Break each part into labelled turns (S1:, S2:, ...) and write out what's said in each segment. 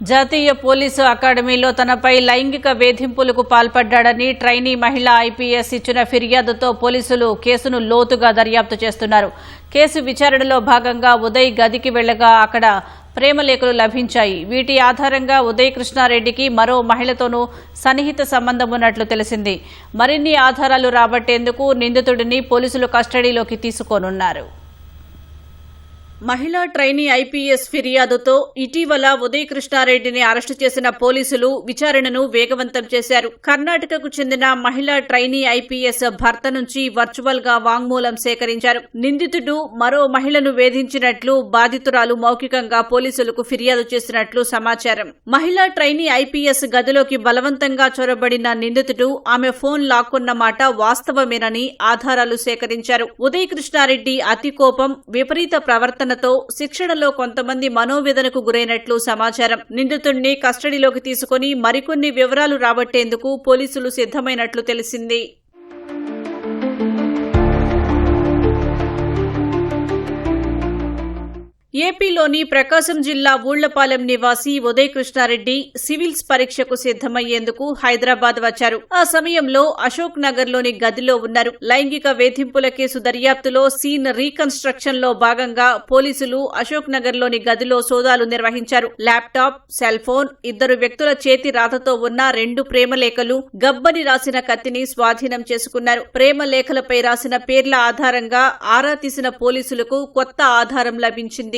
S1: జాతీయ పోలీసు అకాడమీలో తనపై లైంగిక వేధింపులకు పాల్పడ్డాడని ట్రైనీ మహిళా ఐపీఎస్ ఇచ్చిన ఫిర్యాదుతో పోలీసులు కేసును లోతుగా దర్యాప్తు చేస్తున్నారు. కేసు విచారణలో భాగంగా ఉదయ్ గదికి వెళ్లగా అక్కడ ప్రేమలేఖలు లభించాయి. వీటి ఆధారంగా ఉదయ్ కృష్ణారెడ్డికి మరో మహిళతోనూ సన్నిహిత సంబంధం ఉన్నట్లు తెలిసింది. మరిన్ని ఆధారాలు రాబట్టేందుకు నిందితుడిని పోలీసులు కస్టడీలోకి తీసుకోనున్నారు. మహిళా ట్రైనీ ఐపీఎస్ ఫిర్యాదుతో ఇటీవల ఉదయ్ కృష్ణారెడ్డిని అరెస్టు చేసిన పోలీసులు విచారణను వేగవంతం చేశారు. కర్ణాటకకు చెందిన మహిళా ట్రైనీ ఐపీఎస్ భర్త నుంచి వర్చువల్ గా వాంగ్మూలం సేకరించారు. నిందితుడు మరో మహిళను వేధించినట్లు బాధితురాలు మౌఖికంగా పోలీసులకు ఫిర్యాదు చేసినట్లు సమాచారం. మహిళా ట్రైనీ ఐపీఎస్ గదిలోకి బలవంతంగా చొరబడిన నిందితుడు ఆమె ఫోన్ లాక్కున్న మాట వాస్తవమేనని ఆధారాలు సేకరించారు. ఉదయ్ కృష్ణారెడ్డి అతి కోపం, విపరీత ప్రవర్తన శిక్షణలో కొంతమంది మనోవేదనకు గురైనట్లు సమాచారం. నిందితుడిని కస్టడీలోకి తీసుకుని మరికొన్ని వివరాలు రాబట్టేందుకు పోలీసులు సిద్ధమైనట్లు తెలిసింది. ఏపీలోని ప్రకాశం జిల్లా ఊళ్లపాలెం నివాసి ఉదయ్ కృష్ణారెడ్డి సివిల్స్ పరీక్షకు సిద్దమయ్యేందుకు హైదరాబాద్ వచ్చారు. ఆ సమయంలో అశోక్ నగర్ లోని గదిలో ఉన్నారు. లైంగిక వేధింపుల కేసు దర్యాప్తులో సీన్ రీకన్స్ట్రక్షన్ లో భాగంగా పోలీసులు అశోక్ నగర్ లోని గదిలో సోదాలు నిర్వహించారు. ల్యాప్టాప్, సెల్ ఫోన్, ఇద్దరు వ్యక్తుల చేతి రాతతో ఉన్న 2 ప్రేమలేఖలు, గబ్బని రాసిన కత్తిని స్వాధీనం చేసుకున్నారు. ప్రేమలేఖలపై రాసిన పేర్ల ఆధారంగా ఆరా తీసిన పోలీసులకు కొత్త ఆధారం లభించింది.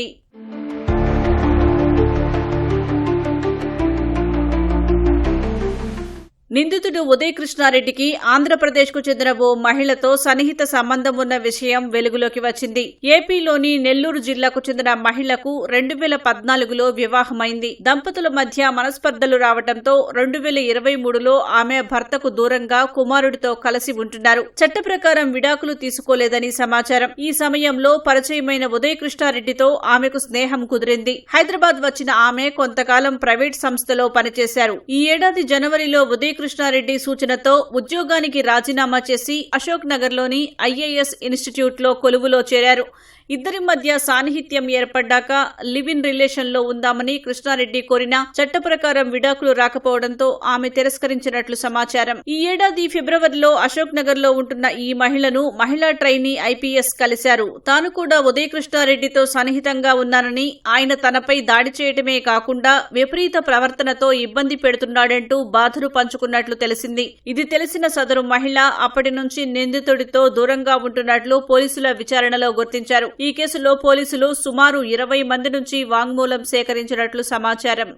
S1: నిందితుడు ఉదయ్ కృష్ణారెడ్డికి ఆంధ్రప్రదేశ్కు చెందిన ఓ మహిళతో సన్నిహిత సంబంధం ఉన్న విషయం వెలుగులోకి వచ్చింది. ఏపీలోని నెల్లూరు జిల్లాకు చెందిన మహిళకు 2014లో వివాహమైంది. దంపతుల మధ్య మనస్పర్ధలు రావడంతో 2023లో ఆమె భర్తకు దూరంగా కుమారుడితో కలిసి ఉంటున్నారు. చట్ట ప్రకారం విడాకులు తీసుకోలేదని సమాచారం. ఈ సమయంలో పరిచయమైన ఉదయ్ కృష్ణారెడ్డితో ఆమెకు స్నేహం కుదిరింది. హైదరాబాద్ వచ్చిన ఆమె కొంతకాలం ప్రైవేట్ సంస్థలో పనిచేశారు. ఈ ఏడాది జనవరిలో ఉదయ్ కృష్ణారెడ్డి సూచనతో ఉద్యోగానికి రాజీనామా చేసి అశోక్ నగర్లోని ఐఏఎస్ ఇన్స్టిట్యూట్లో కొలువులో చేరారు. ఇద్దరి మధ్య సాన్నిహిత్యం ఏర్పడ్డాక లివ్ ఇన్ రిలేషన్లో ఉందామని కృష్ణారెడ్డి కోరినా చట్ట ప్రకారం విడాకులు రాకపోవడంతో ఆమె తిరస్కరించినట్లు సమాచారం. ఈ ఏడాది ఫిబ్రవరిలో అశోక్ నగర్లో ఉంటున్న ఈ మహిళను మహిళా ట్రైనీ ఐపీఎస్ కలిశారు. తాను కూడా ఉదయ్ కృష్ణారెడ్డితో సన్నిహితంగా ఉన్నానని, ఆయన తనపై దాడి చేయడమే కాకుండా విపరీత ప్రవర్తనతో ఇబ్బంది పెడుతున్నాడంటూ బాధలు పంచుకున్నట్లు తెలిసింది. ఇది తెలిసిన సదరు మహిళ అప్పటి నుంచి నిందితుడితో దూరంగా ఉంటున్నట్లు పోలీసుల విచారణలో గుర్తించారు. ఈ కేసులో పోలీసులు సుమారు 20 మంది నుంచి వాంగ్మూలం సేకరించినట్లు సమాచారం.